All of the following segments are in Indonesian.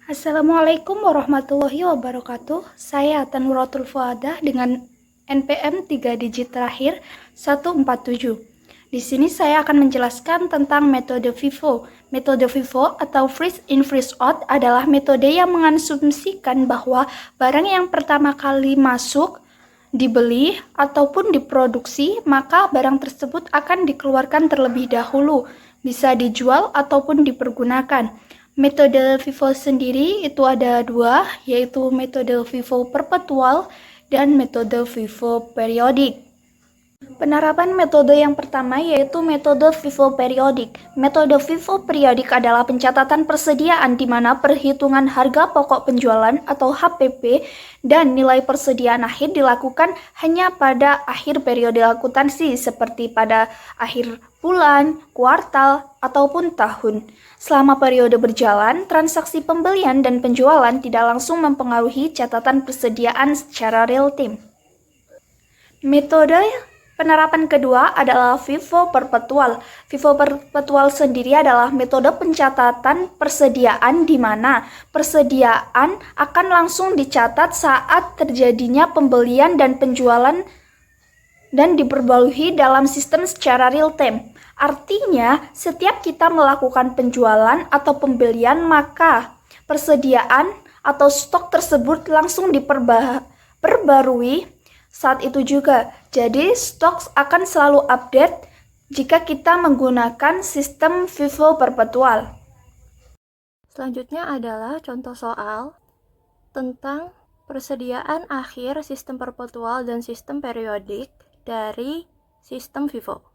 Assalamualaikum warahmatullahi wabarakatuh. Saya Tanuratul Fuadah dengan NPM 3 digit terakhir 147. Di sini saya akan menjelaskan tentang metode FIFO. Metode FIFO atau freeze in freeze out adalah metode yang mengasumsikan bahwa barang yang pertama kali masuk dibeli ataupun diproduksi, maka barang tersebut akan dikeluarkan terlebih dahulu, bisa dijual ataupun dipergunakan. Metode FIFO sendiri itu ada dua, yaitu metode FIFO perpetual dan metode FIFO periodik. Penerapan metode yang pertama yaitu metode FIFO periodik. Metode FIFO periodik adalah pencatatan persediaan di mana perhitungan harga pokok penjualan atau HPP dan nilai persediaan akhir dilakukan hanya pada akhir periode akuntansi seperti pada akhir bulan, kuartal, ataupun tahun. Selama periode berjalan, transaksi pembelian dan penjualan tidak langsung mempengaruhi catatan persediaan secara real time. Metode penerapan kedua adalah FIFO perpetual. FIFO perpetual sendiri adalah metode pencatatan persediaan di mana persediaan akan langsung dicatat saat terjadinya pembelian dan penjualan dan diperbarui dalam sistem secara real time. Artinya, setiap kita melakukan penjualan atau pembelian, maka persediaan atau stok tersebut langsung diperbarui saat itu juga. Jadi, stok akan selalu update jika kita menggunakan sistem FIFO perpetual. Selanjutnya adalah contoh soal tentang persediaan akhir sistem perpetual dan sistem periodik dari sistem FIFO.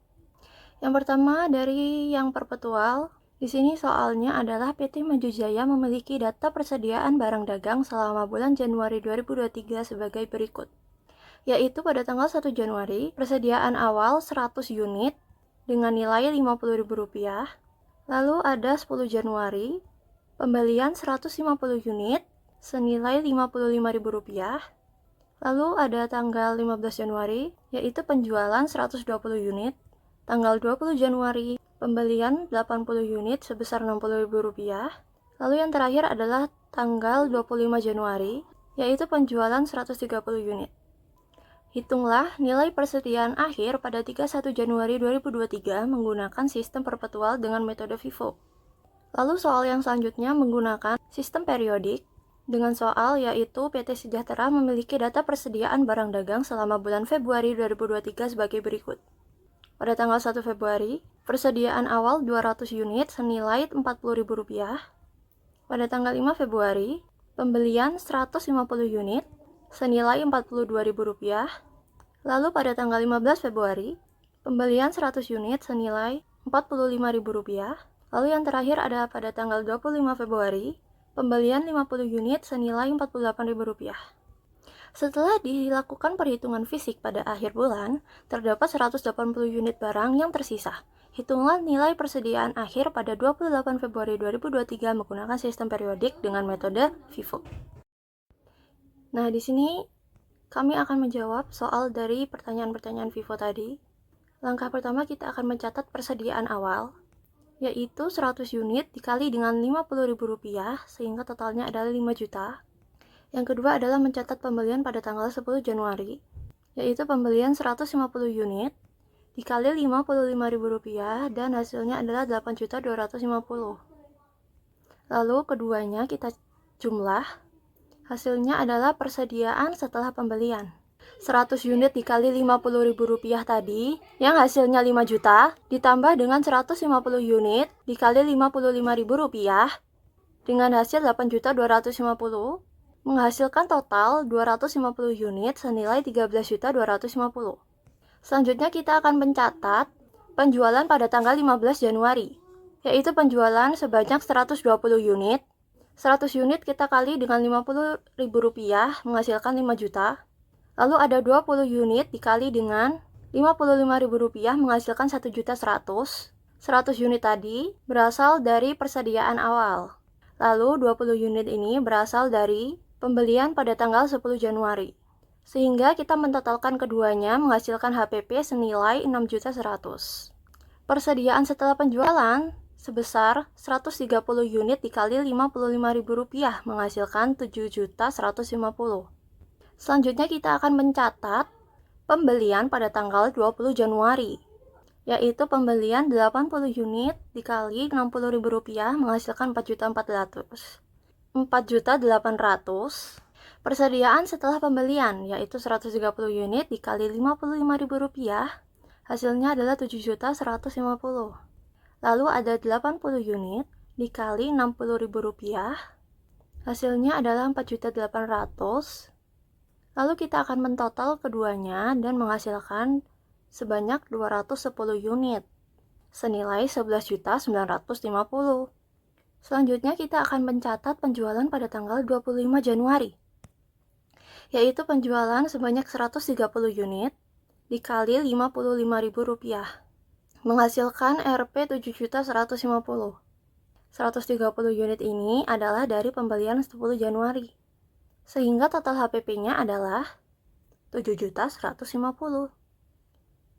Yang pertama dari yang perpetual, di sini soalnya adalah PT Maju Jaya memiliki data persediaan barang dagang selama bulan Januari 2023 sebagai berikut. Yaitu pada tanggal 1 Januari, persediaan awal 100 unit dengan nilai Rp50.000. Lalu ada 10 Januari, pembelian 150 unit senilai Rp55.000. Lalu ada tanggal 15 Januari, yaitu penjualan 120 unit. Tanggal 20 Januari, pembelian 80 unit sebesar Rp60.000. Lalu yang terakhir adalah tanggal 25 Januari, yaitu penjualan 130 unit. Hitunglah nilai persediaan akhir pada 31 Januari 2023 menggunakan sistem perpetual dengan metode FIFO. Lalu soal yang selanjutnya menggunakan sistem periodik dengan soal yaitu PT Sejahtera memiliki data persediaan barang dagang selama bulan Februari 2023 sebagai berikut. Pada tanggal 1 Februari, persediaan awal 200 unit senilai Rp40.000. Pada tanggal 5 Februari, pembelian 150 unit senilai Rp42.000. Lalu pada tanggal 15 Februari, pembelian 100 unit senilai Rp45.000. Lalu yang terakhir ada pada tanggal 25 Februari, pembelian 50 unit senilai Rp48.000. Setelah dilakukan perhitungan fisik pada akhir bulan, terdapat 180 unit barang yang tersisa. Hitunglah nilai persediaan akhir pada 28 Februari 2023 menggunakan sistem periodik dengan metode FIFO. Nah, di sini kami akan menjawab soal dari pertanyaan-pertanyaan FIFO tadi. Langkah pertama kita akan mencatat persediaan awal, yaitu 100 unit dikali dengan Rp50.000 sehingga totalnya adalah 5 juta. Yang kedua adalah mencatat pembelian pada tanggal 10 Januari, yaitu pembelian 150 unit dikali Rp55.000 dan hasilnya adalah 8.250. Lalu keduanya kita jumlah, hasilnya adalah persediaan setelah pembelian. 100 unit dikali Rp50.000 tadi, yang hasilnya 5 juta, ditambah dengan 150 unit dikali Rp55.000 dengan hasil 8.250, menghasilkan total 250 unit senilai 13.250. Selanjutnya kita akan mencatat penjualan pada tanggal 15 Januari, yaitu penjualan sebanyak 120 unit. 100 unit kita kali dengan Rp50.000 menghasilkan 5 juta. Lalu ada 20 unit dikali dengan Rp55.000 menghasilkan 1.100.000. 100 unit tadi berasal dari persediaan awal. Lalu 20 unit ini berasal dari pembelian pada tanggal 10 Januari. Sehingga kita mentotalkan keduanya menghasilkan HPP senilai 6.100.000. Persediaan setelah penjualan sebesar 130 unit dikali Rp55.000 menghasilkan 7.150.000. Selanjutnya kita akan mencatat pembelian pada tanggal 20 Januari, yaitu pembelian 80 unit dikali Rp60.000 menghasilkan 4.400.000. 4.800.000. Persediaan setelah pembelian, yaitu 130 unit dikali Rp55.000, hasilnya adalah 7.150.000. Lalu ada 80 unit dikali Rp60.000, hasilnya adalah 4.800.000. Lalu kita akan mentotal keduanya dan menghasilkan sebanyak 210 unit, senilai 11.950.000. Selanjutnya kita akan mencatat penjualan pada tanggal 25 Januari, yaitu penjualan sebanyak 130 unit dikali Rp55.000, menghasilkan Rp 7.150.000. 130 unit ini adalah dari pembelian 10 Januari, sehingga total HPP-nya adalah 7.150.000.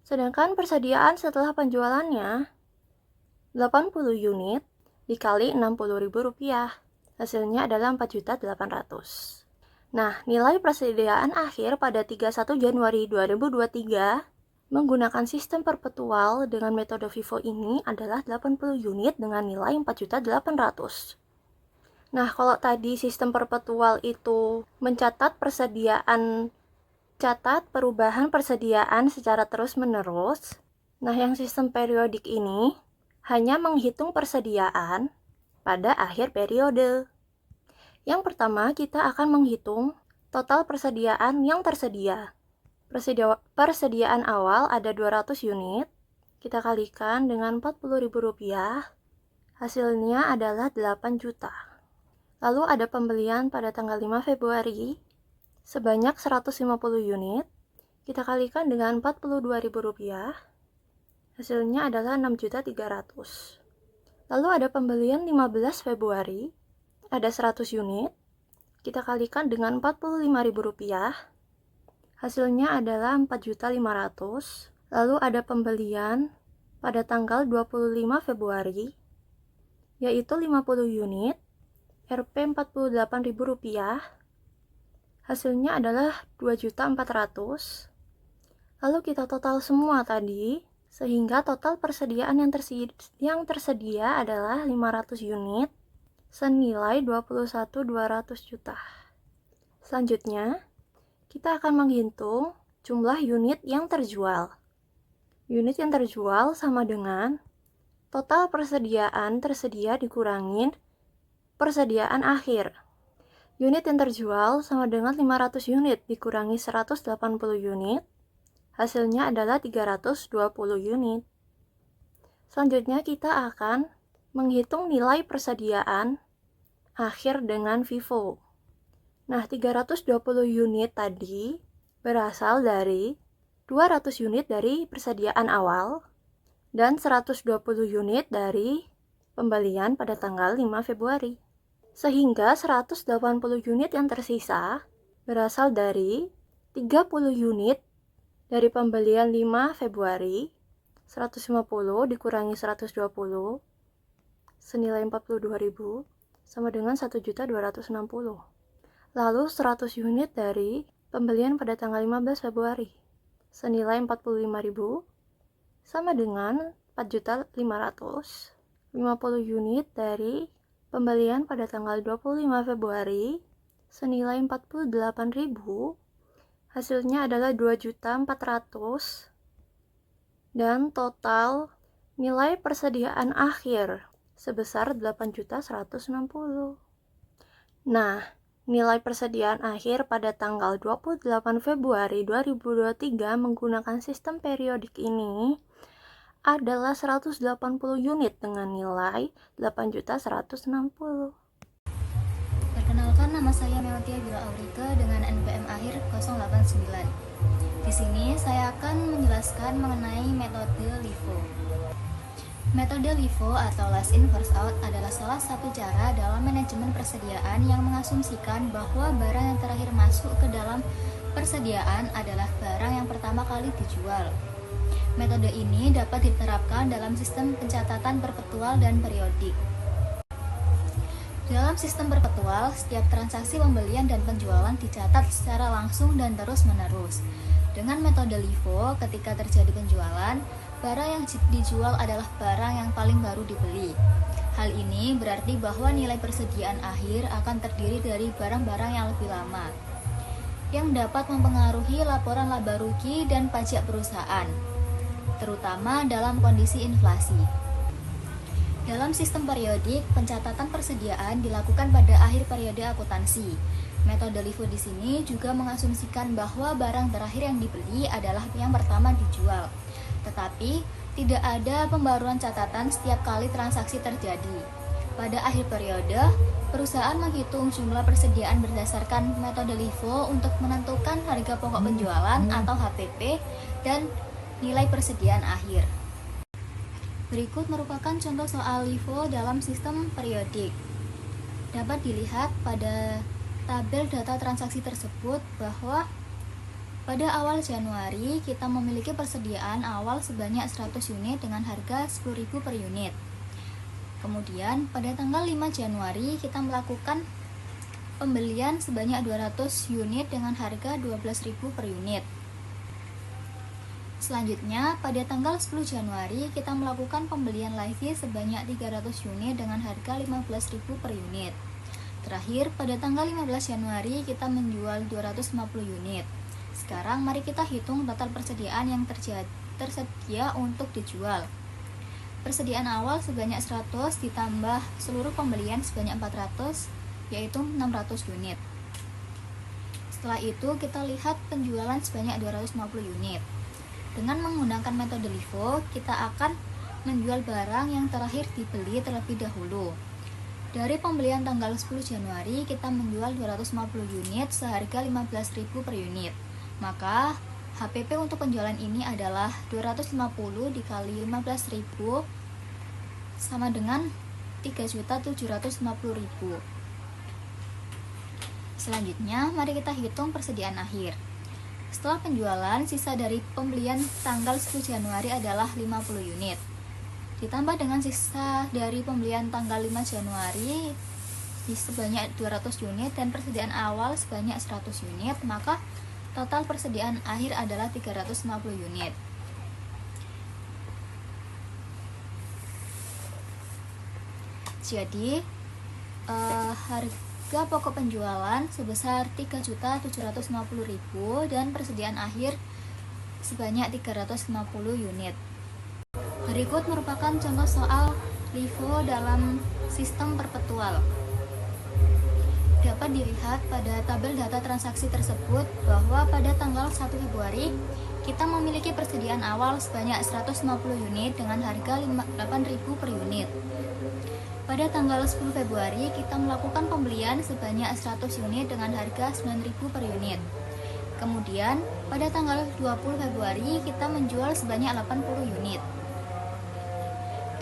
Sedangkan persediaan setelah penjualannya 80 unit dikali Rp60.000, hasilnya adalah 4.800.000. Nah, nilai persediaan akhir pada 31 Januari 2023 menggunakan sistem perpetual dengan metode FIFO ini adalah 80 unit dengan nilai 4.800.000. Nah, kalau tadi sistem perpetual itu mencatat perubahan persediaan secara terus-menerus. Nah, yang sistem periodik ini hanya menghitung persediaan pada akhir periode. Yang pertama, kita akan menghitung total persediaan yang tersedia. Persediaan awal ada 200 unit, kita kalikan dengan Rp40.000, hasilnya adalah 8 juta. Lalu ada pembelian pada tanggal 5 Februari, sebanyak 150 unit, kita kalikan dengan Rp42.000, hasilnya adalah 6.300.000. Lalu ada pembelian 15 Februari, ada 100 unit, kita kalikan dengan Rp45.000, hasilnya adalah 4.500.000. Lalu ada pembelian pada tanggal 25 Februari, yaitu 50 unit, Rp Rp48.000, hasilnya adalah 2.400.000. Lalu kita total semua tadi, sehingga total persediaan yang tersedia adalah 500 unit, senilai 21.200 juta. Selanjutnya, kita akan menghitung jumlah unit yang terjual. Unit yang terjual sama dengan total persediaan tersedia dikurangin persediaan akhir. Unit yang terjual sama dengan 500 unit dikurangi 180 unit, hasilnya adalah 320 unit. Selanjutnya kita akan menghitung nilai persediaan akhir dengan FIFO. Nah, 320 unit tadi berasal dari 200 unit dari persediaan awal dan 120 unit dari pembelian pada tanggal 5 Februari. Sehingga 180 unit yang tersisa berasal dari 30 unit dari pembelian 5 Februari, 150 dikurangi 120, senilai 42.000 sama dengan 1.260. Lalu 100 unit dari pembelian pada tanggal 15 Februari senilai 45.000 sama dengan 4.500. 50 unit dari pembelian pada tanggal 25 Februari senilai 48.000, hasilnya adalah 2.400.000, dan total nilai persediaan akhir sebesar 8.160. Nah, nilai persediaan akhir pada tanggal 28 Februari 2023 menggunakan sistem periodik ini adalah 180 unit dengan nilai 8.160. Perkenalkan, nama saya Meltia Bila Aurika dengan NPM akhir 089. Di sini saya akan menjelaskan mengenai metode LIFO. Metode LIFO atau last in first out adalah salah satu cara dalam manajemen persediaan yang mengasumsikan bahwa barang yang terakhir masuk ke dalam persediaan adalah barang yang pertama kali dijual. Metode ini dapat diterapkan dalam sistem pencatatan perpetual dan periodik. Dalam sistem perpetual, setiap transaksi pembelian dan penjualan dicatat secara langsung dan terus-menerus. Dengan metode LIFO, ketika terjadi penjualan, barang yang dijual adalah barang yang paling baru dibeli. Hal ini berarti bahwa nilai persediaan akhir akan terdiri dari barang-barang yang lebih lama, yang dapat mempengaruhi laporan laba rugi dan pajak perusahaan, terutama dalam kondisi inflasi. Dalam sistem periodik, pencatatan persediaan dilakukan pada akhir periode akuntansi. Metode LIFO di sini juga mengasumsikan bahwa barang terakhir yang dibeli adalah yang pertama dijual. Tetapi, tidak ada pembaruan catatan setiap kali transaksi terjadi. Pada akhir periode, perusahaan menghitung jumlah persediaan berdasarkan metode LIFO untuk menentukan harga pokok penjualan atau HPP dan nilai persediaan akhir. Berikut merupakan contoh soal LIFO dalam sistem periodik. Dapat dilihat pada tabel data transaksi tersebut bahwa pada awal Januari kita memiliki persediaan awal sebanyak 100 unit dengan harga 10.000 per unit. Kemudian pada tanggal 5 Januari kita melakukan pembelian sebanyak 200 unit dengan harga 12.000 per unit. Selanjutnya, pada tanggal 10 Januari, kita melakukan pembelian lagi sebanyak 300 unit dengan harga 15.000 per unit. Terakhir, pada tanggal 15 Januari, kita menjual 250 unit. Sekarang, mari kita hitung total persediaan yang tersedia untuk dijual. Persediaan awal sebanyak 100 ditambah seluruh pembelian sebanyak 400, yaitu 600 unit. Setelah itu, kita lihat penjualan sebanyak 250 unit. Dengan menggunakan metode LIFO, kita akan menjual barang yang terakhir dibeli terlebih dahulu. Dari pembelian tanggal 10 Januari, kita menjual 250 unit seharga 15.000 per unit. Maka, HPP untuk penjualan ini adalah 250 dikali 15.000 sama dengan 3.750.000. Selanjutnya, mari kita hitung persediaan akhir. Setelah penjualan, sisa dari pembelian tanggal 10 Januari adalah 50 unit. Ditambah dengan sisa dari pembelian tanggal 5 Januari sebanyak 200 unit dan persediaan awal sebanyak 100 unit, maka total persediaan akhir adalah 350 unit. Jadi, harga pokok penjualan sebesar 3.750.000 dan persediaan akhir sebanyak 350 unit. Berikut merupakan contoh soal LIFO dalam sistem perpetual. Dapat dilihat pada tabel data transaksi tersebut bahwa pada tanggal 1 Februari kita memiliki persediaan awal sebanyak 150 unit dengan harga 8.000 per unit. Pada tanggal 10 Februari, kita melakukan pembelian sebanyak 100 unit dengan harga 9.000 per unit. Kemudian, pada tanggal 20 Februari, kita menjual sebanyak 80 unit.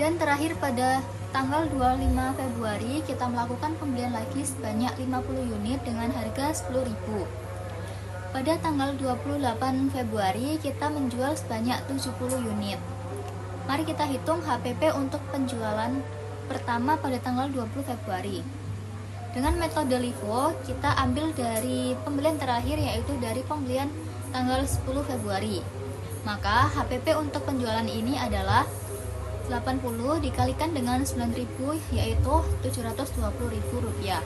Dan terakhir pada tanggal 25 Februari, kita melakukan pembelian lagi sebanyak 50 unit dengan harga 10.000. Pada tanggal 28 Februari, kita menjual sebanyak 70 unit. Mari kita hitung HPP untuk penjualan pertama pada tanggal 20 Februari. Dengan metode LIFO, kita ambil dari pembelian terakhir yaitu dari pembelian tanggal 10 Februari. Maka HPP untuk penjualan ini adalah 80 dikalikan dengan 9.000 yaitu Rp720.000.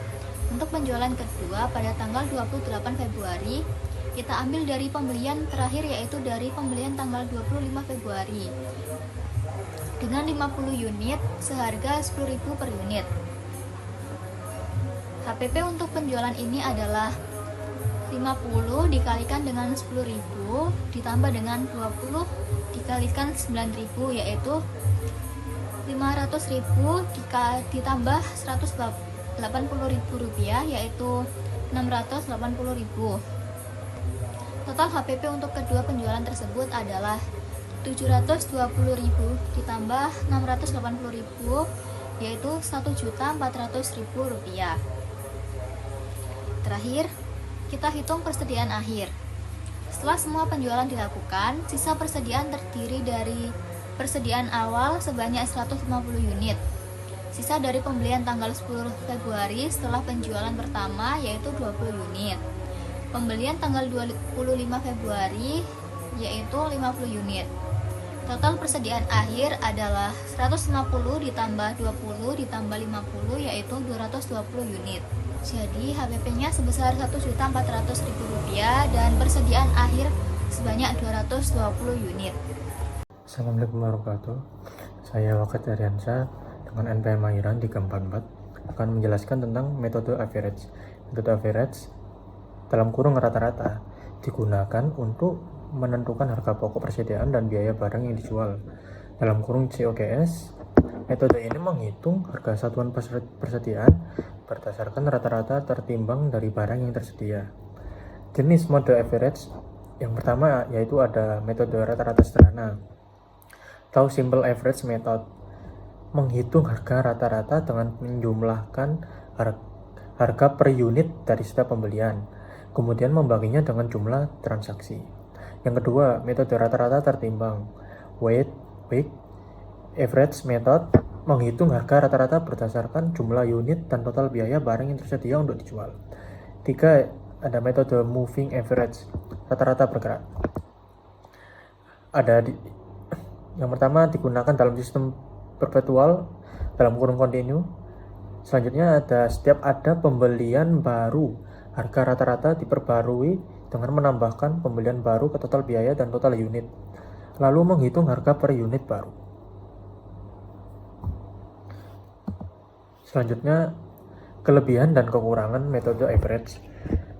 Untuk penjualan kedua pada tanggal 28 Februari, kita ambil dari pembelian terakhir yaitu dari pembelian tanggal 25 Februari. Dengan 50 unit seharga 10.000 per unit. HPP untuk penjualan ini adalah 50 dikalikan dengan 10.000 ditambah dengan 20 dikalikan 9.000 yaitu 500.000 ditambah Rp180.000 yaitu 680.000. Total HPP untuk kedua penjualan tersebut adalah 720.000 ditambah 680.000 yaitu Rp1.400.000. Terakhir, kita hitung persediaan akhir. Setelah semua penjualan dilakukan, sisa persediaan terdiri dari persediaan awal sebanyak 150 unit. Sisa dari pembelian tanggal 10 Februari setelah penjualan pertama yaitu 20 unit. Pembelian tanggal 25 Februari yaitu 50 unit. Total persediaan akhir adalah 150 ditambah 20 ditambah 50 yaitu 220 unit. Jadi HPP-nya sebesar Rp1.400.000 dan persediaan akhir sebanyak 220 unit. Assalamualaikum warahmatullahi wabarakatuh. Saya Wakat Ariansa dengan NPM Akhiran 344 akan menjelaskan tentang metode average. Metode average dalam kurung rata-rata digunakan untuk menentukan harga pokok persediaan dan biaya barang yang dijual. Dalam kurung COGS, metode ini menghitung harga satuan persediaan berdasarkan rata-rata tertimbang dari barang yang tersedia. Jenis mode average yang pertama yaitu ada metode rata-rata sederhana atau simple average method, menghitung harga rata-rata dengan menjumlahkan harga per unit dari setiap pembelian, kemudian membaginya dengan jumlah transaksi. Yang kedua, metode rata-rata tertimbang, weight average method, menghitung harga rata-rata berdasarkan jumlah unit dan total biaya barang yang tersedia untuk dijual. Tiga, ada metode moving average, rata-rata bergerak. Yang pertama digunakan dalam sistem perpetual dalam kurung kontinu. Selanjutnya setiap ada pembelian baru, harga rata-rata diperbarui dengan menambahkan pembelian baru ke total biaya dan total unit, lalu menghitung harga per unit baru. Selanjutnya, kelebihan dan kekurangan metode average.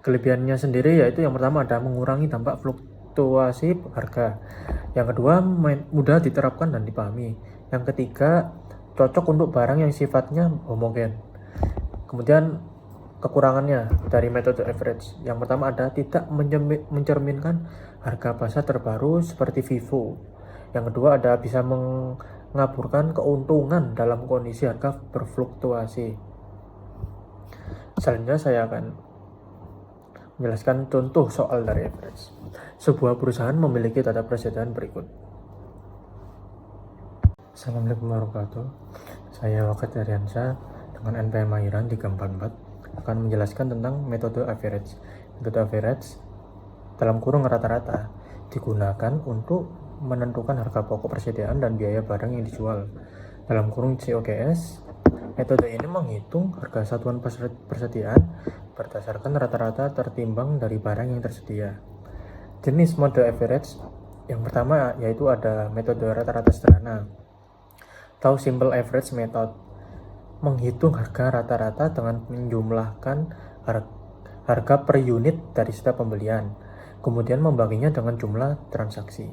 Kelebihannya sendiri yaitu yang pertama ada mengurangi dampak fluktuasi harga. Yang kedua, mudah diterapkan dan dipahami. Yang ketiga, cocok untuk barang yang sifatnya homogen. Kemudian kekurangannya dari metode average. Yang pertama ada tidak mencerminkan harga pasar terbaru seperti FIFO. Yang kedua ada bisa mengaburkan keuntungan dalam kondisi harga berfluktuasi. Selanjutnya saya akan menjelaskan contoh soal dari average. Sebuah perusahaan memiliki data persediaan berikut. Assalamualaikum warahmatullahi wabarakatuh. Saya Wakat Ariansa dengan NPM Akhiran 344 akan menjelaskan tentang metode average. Metode average dalam kurung rata-rata digunakan untuk menentukan harga pokok persediaan dan biaya barang yang dijual. Dalam kurung COGS, metode ini menghitung harga satuan persediaan berdasarkan rata-rata tertimbang dari barang yang tersedia. Jenis mode average yang pertama yaitu ada metode rata-rata sederhana atau simple average method, menghitung harga rata-rata dengan menjumlahkan harga per unit dari setiap pembelian, kemudian membaginya dengan jumlah transaksi.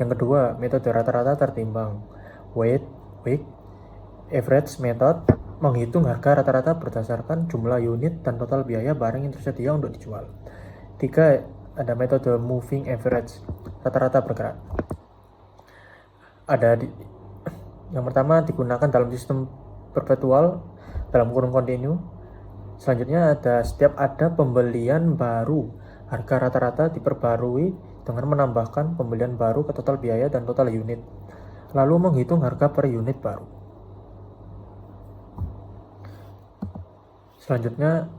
Yang kedua, metode rata-rata tertimbang, weight average method, menghitung harga rata-rata berdasarkan jumlah unit dan total biaya barang yang tersedia untuk dijual. Tiga, ada metode moving average, rata-rata bergerak. Yang pertama digunakan dalam sistem perpetual dalam kurung kontinu. Selanjutnya setiap ada pembelian baru, harga rata-rata diperbarui dengan menambahkan pembelian baru ke total biaya dan total unit, lalu menghitung harga per unit baru. Selanjutnya,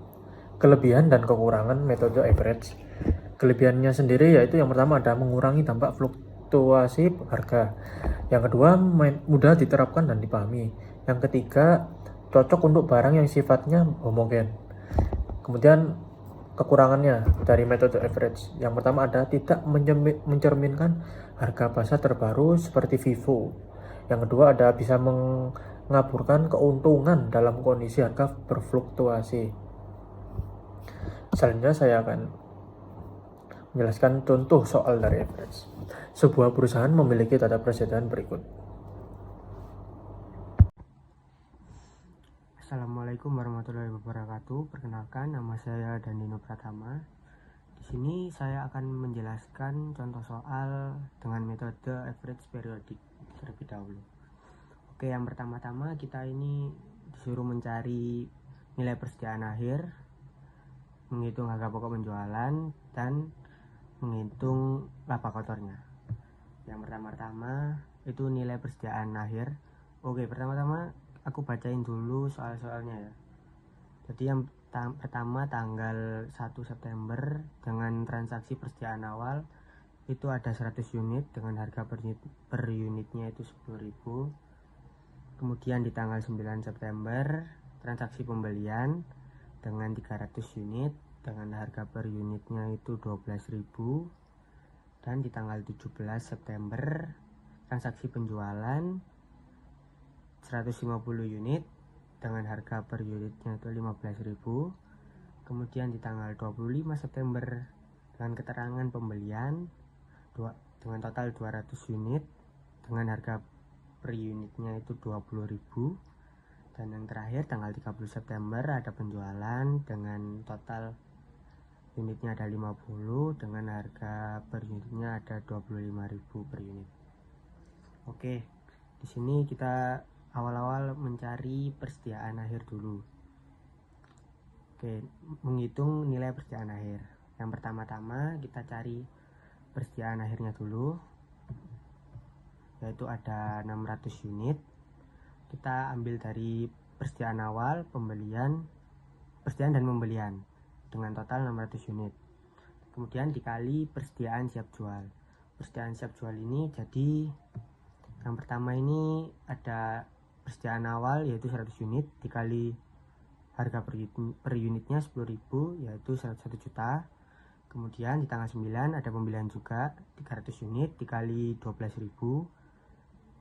kelebihan dan kekurangan metode average. Kelebihannya sendiri yaitu yang pertama ada mengurangi dampak fluktuasi harga. Yang kedua, mudah diterapkan dan dipahami. Yang ketiga, cocok untuk barang yang sifatnya homogen. Kemudian kekurangannya dari metode average. Yang pertama ada tidak mencerminkan harga pasar terbaru seperti FIFO. Yang kedua ada bisa mengaburkan keuntungan dalam kondisi harga berfluktuasi. Selanjutnya saya akan menjelaskan contoh soal dari average. Sebuah perusahaan memiliki data persediaan berikut. Assalamualaikum warahmatullahi wabarakatuh. Perkenalkan, nama saya Danino Pratama. Di sini saya akan menjelaskan contoh soal dengan metode average periodik terlebih dahulu. Oke, yang pertama-tama kita ini disuruh mencari nilai persediaan akhir, menghitung harga pokok penjualan, dan menghitung laba kotornya. Yang pertama-tama itu nilai persediaan akhir. Oke, pertama-tama aku bacain dulu soal-soalnya ya. Jadi yang pertama tanggal 1 September dengan transaksi persediaan awal itu ada 100 unit dengan harga per unitnya itu 10.000. Kemudian di tanggal 9 September transaksi pembelian dengan 300 unit dengan harga per unitnya itu 12.000. Dan di tanggal 17 September transaksi penjualan 150 unit dengan harga per unitnya itu 15.000. Kemudian di tanggal 25 September dengan keterangan pembelian dengan total 200 unit dengan harga per unitnya itu 20.000. Dan yang terakhir tanggal 30 September ada penjualan dengan total unitnya ada 50 dengan harga per unitnya ada 25.000 per unit. Oke, di sini kita awal-awal mencari persediaan akhir dulu. Oke, menghitung nilai persediaan akhir. Yang pertama-tama kita cari persediaan akhirnya dulu, yaitu ada 600 unit. Kita ambil dari persediaan awal, persediaan dan pembelian dengan total 600 unit. Kemudian dikali persediaan siap jual. Persediaan siap jual ini jadi yang pertama ini ada persediaan awal yaitu 100 unit dikali harga per unitnya 10.000 yaitu 1 juta. Kemudian di tanggal 9 ada pembelian juga 300 unit dikali 12.000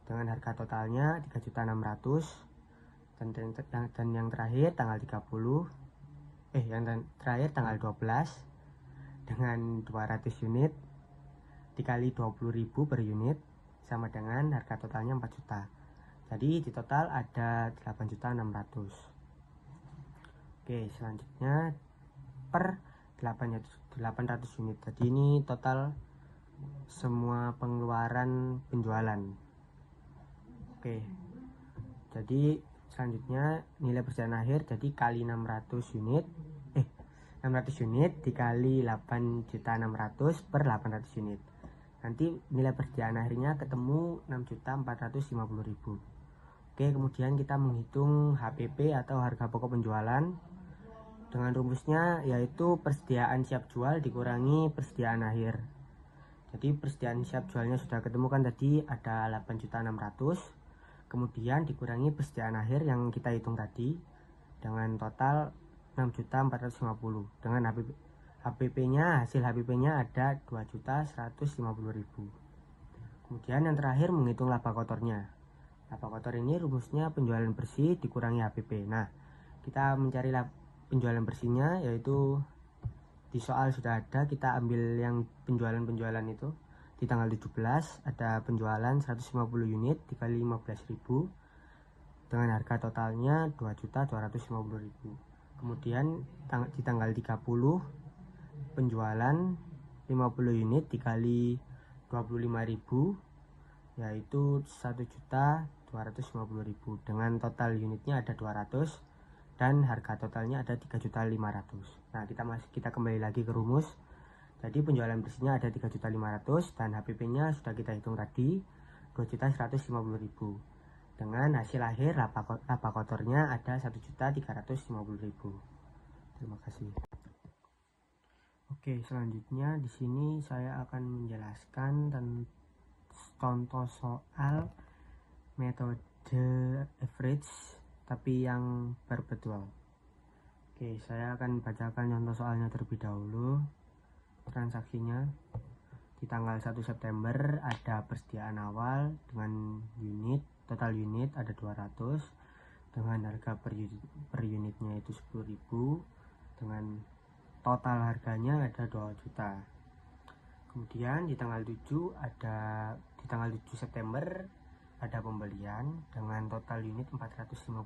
dengan harga totalnya 3.600.000. Dan yang terakhir tanggal 30 yang terakhir tanggal 12 dengan 200 unit dikali 20.000 per unit sama dengan harga totalnya 4 juta. Jadi di total ada 8.600.000. Oke, selanjutnya per 800 unit. Jadi ini total semua pengeluaran penjualan. Oke, jadi selanjutnya nilai persediaan akhir jadi kali 600 unit 600 unit dikali 8.600.000 per 800 unit. Nanti nilai persediaan akhirnya ketemu 6.450.000. Oke, kemudian kita menghitung HPP atau harga pokok penjualan dengan rumusnya yaitu persediaan siap jual dikurangi persediaan akhir. Jadi persediaan siap jualnya sudah ketemu kan tadi ada 8.600.000. Kemudian dikurangi persediaan akhir yang kita hitung tadi dengan total 6.450.000 dengan HPP-nya, hasil HPP-nya ada 2.150.000. Kemudian yang terakhir menghitung laba kotornya. Laba kotor ini rumusnya penjualan bersih dikurangi HPP. Nah, kita mencari penjualan bersihnya yaitu di soal sudah ada, kita ambil yang penjualan itu. Di tanggal 17 ada penjualan 150 unit dikali 15.000 dengan harga totalnya 2.250.000. Kemudian di tanggal 30 penjualan 50 unit dikali 25.000 yaitu 1.250.000 dengan total unitnya ada 200 dan harga totalnya ada 3.500.000. Nah, kita kembali lagi ke rumus. Jadi penjualan bersihnya ada 3.500.000 dan HPP-nya sudah kita hitung tadi 2.150.000. Dengan hasil akhir laba kotornya ada 1.350.000. Terima kasih. Oke, selanjutnya di sini saya akan menjelaskan tentang contoh soal metode average tapi yang perpetual. Oke, saya akan bacakan contoh soalnya terlebih dahulu. Transaksinya di tanggal 1 September ada persediaan awal dengan total unit ada 200 dengan harga per unitnya itu 10.000 dengan total harganya ada 2 juta. Kemudian di tanggal 7 September ada pembelian dengan total unit 450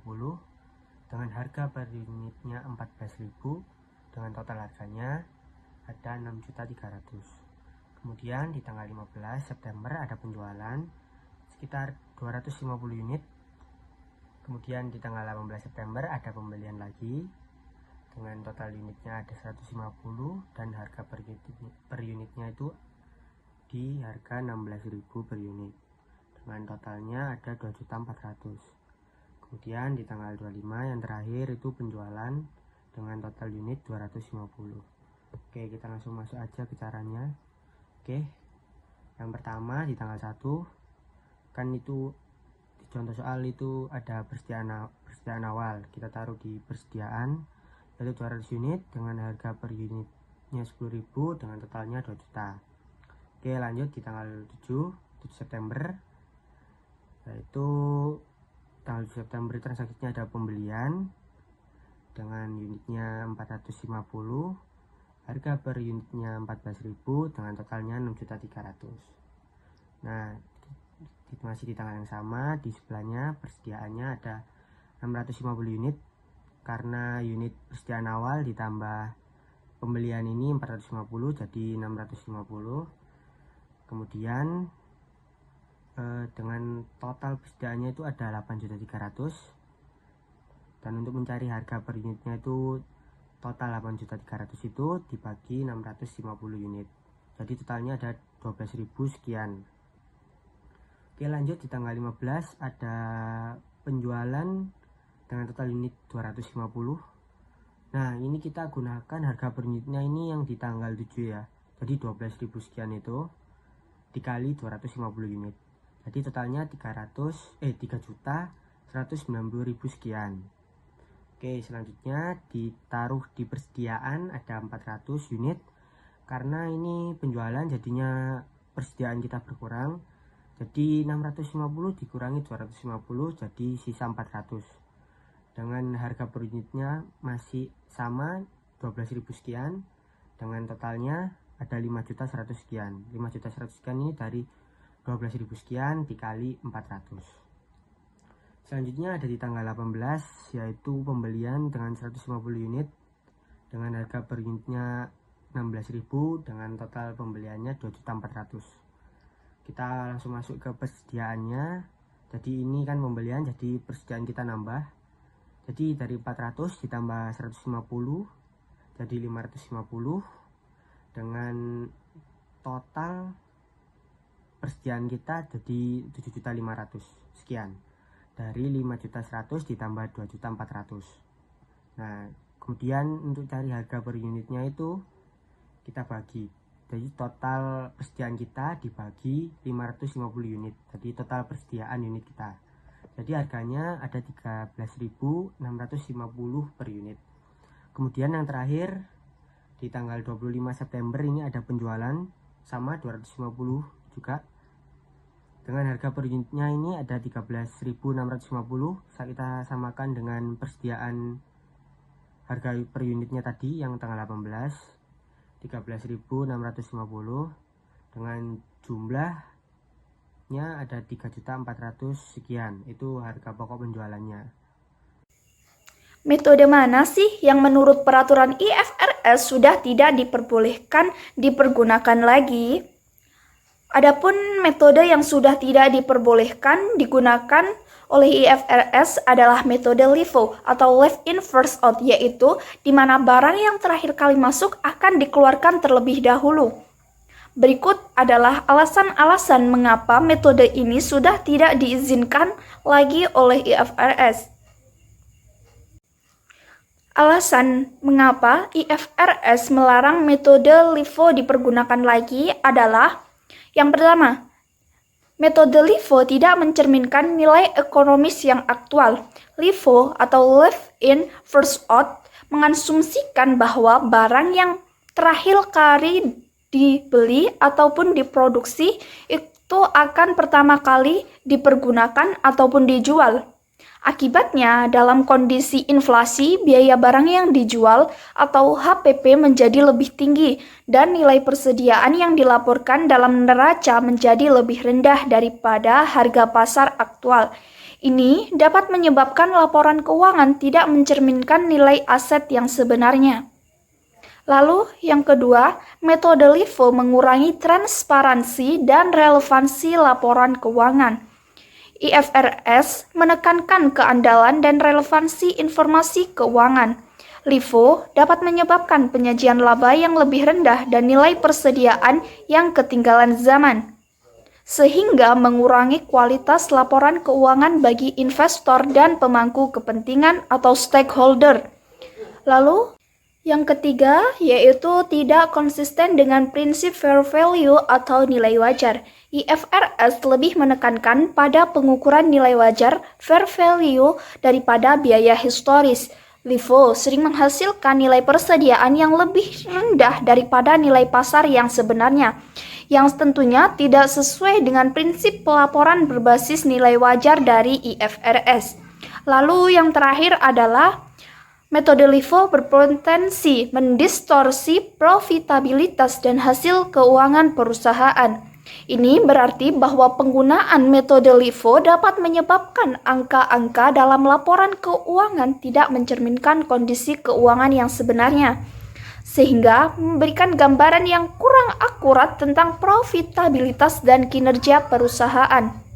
dengan harga per unitnya 14.000 dengan total harganya ada 6.300.000. Kemudian di tanggal 15 September ada penjualan sekitar 250 unit. Kemudian di tanggal 18 September ada pembelian lagi dengan total unitnya ada 150 dan harga per unitnya itu di harga 16.000 per unit dengan totalnya ada 2.400.000. Kemudian di tanggal 25 yang terakhir itu penjualan dengan total unit 250. Oke, kita langsung masuk aja ke caranya. Oke, yang pertama di tanggal 1 kan itu di contoh soal itu ada persediaan awal, kita taruh di persediaan yaitu 200 unit dengan harga per unitnya 10.000 dengan totalnya 2 juta. Oke, lanjut di tanggal 7 September, yaitu tanggal 7 September transaksinya ada pembelian dengan unitnya 450, harga per unitnya 14.000 dengan totalnya 6.300.000. Nah, masih di tanggal yang sama, di sebelahnya persediaannya ada 650 unit karena unit persediaan awal ditambah pembelian ini 450 jadi 650. Kemudian dengan total persediaannya itu ada 8.300.000 dan untuk mencari harga per unitnya itu total 8.300.000 itu dibagi 650 unit jadi totalnya ada 12.000 sekian. Oke, lanjut di tanggal 15 ada penjualan dengan total unit 250. Nah, ini kita gunakan harga per unitnya ini yang di tanggal 7 ya. Jadi 12.000 sekian itu dikali 250 unit. Jadi totalnya 3.190.000 sekian. Oke, selanjutnya ditaruh di persediaan ada 400 unit. Karena ini penjualan jadinya persediaan kita berkurang. Jadi 650 dikurangi 250 jadi sisa 400. Dengan harga per unitnya masih sama 12.000 sekian, dengan totalnya ada 5.100.000 sekian. 5.100.000 sekian ini dari 12.000 sekian dikali 400. Selanjutnya ada di tanggal 18 yaitu pembelian dengan 150 unit dengan harga per unitnya 16.000 dengan total pembeliannya 2.400.000. Kita langsung masuk ke persediaannya. Jadi ini kan pembelian, jadi persediaan kita nambah. Jadi dari 400 ditambah 150 jadi 550 dengan total persediaan kita jadi 7.500.000 sekian. Dari 5.100.000 ditambah 2.400.000. Nah, kemudian untuk cari harga per unitnya itu kita bagi. Jadi total persediaan kita dibagi 550 unit. Jadi total persediaan unit kita. Jadi harganya ada 13.650 per unit. Kemudian yang terakhir di tanggal 25 September ini ada penjualan sama 250 juga. Dengan harga per unitnya ini ada 13.650. Kita samakan dengan persediaan harga per unitnya tadi yang tanggal 18 13.650 dengan jumlah ada 3.400.000 sekian. Itu harga pokok penjualannya. Metode mana sih yang menurut peraturan IFRS sudah tidak diperbolehkan dipergunakan lagi? Adapun metode yang sudah tidak diperbolehkan digunakan oleh IFRS adalah metode LIFO atau left in first out, yaitu di mana barang yang terakhir kali masuk akan dikeluarkan terlebih dahulu. Berikut adalah alasan-alasan mengapa metode ini sudah tidak diizinkan lagi oleh IFRS. Alasan mengapa IFRS melarang metode LIFO dipergunakan lagi adalah yang pertama, metode LIFO tidak mencerminkan nilai ekonomis yang aktual. LIFO atau left in first out mengasumsikan bahwa barang yang terakhir kali dibeli ataupun diproduksi itu akan pertama kali dipergunakan ataupun dijual. Akibatnya, dalam kondisi inflasi, biaya barang yang dijual atau HPP menjadi lebih tinggi dan nilai persediaan yang dilaporkan dalam neraca menjadi lebih rendah daripada harga pasar aktual. Ini dapat menyebabkan laporan keuangan tidak mencerminkan nilai aset yang sebenarnya. Lalu, yang kedua, metode LIFO mengurangi transparansi dan relevansi laporan keuangan. IFRS menekankan keandalan dan relevansi informasi keuangan. LIFO dapat menyebabkan penyajian laba yang lebih rendah dan nilai persediaan yang ketinggalan zaman, sehingga mengurangi kualitas laporan keuangan bagi investor dan pemangku kepentingan atau stakeholder. Lalu, yang ketiga yaitu tidak konsisten dengan prinsip fair value atau nilai wajar. IFRS lebih menekankan pada pengukuran nilai wajar fair value daripada biaya historis. LIFO sering menghasilkan nilai persediaan yang lebih rendah daripada nilai pasar yang sebenarnya, yang tentunya tidak sesuai dengan prinsip pelaporan berbasis nilai wajar dari IFRS. Lalu yang terakhir adalah metode LIFO berpotensi mendistorsi profitabilitas dan hasil keuangan perusahaan. Ini berarti bahwa penggunaan metode LIFO dapat menyebabkan angka-angka dalam laporan keuangan tidak mencerminkan kondisi keuangan yang sebenarnya, sehingga memberikan gambaran yang kurang akurat tentang profitabilitas dan kinerja perusahaan.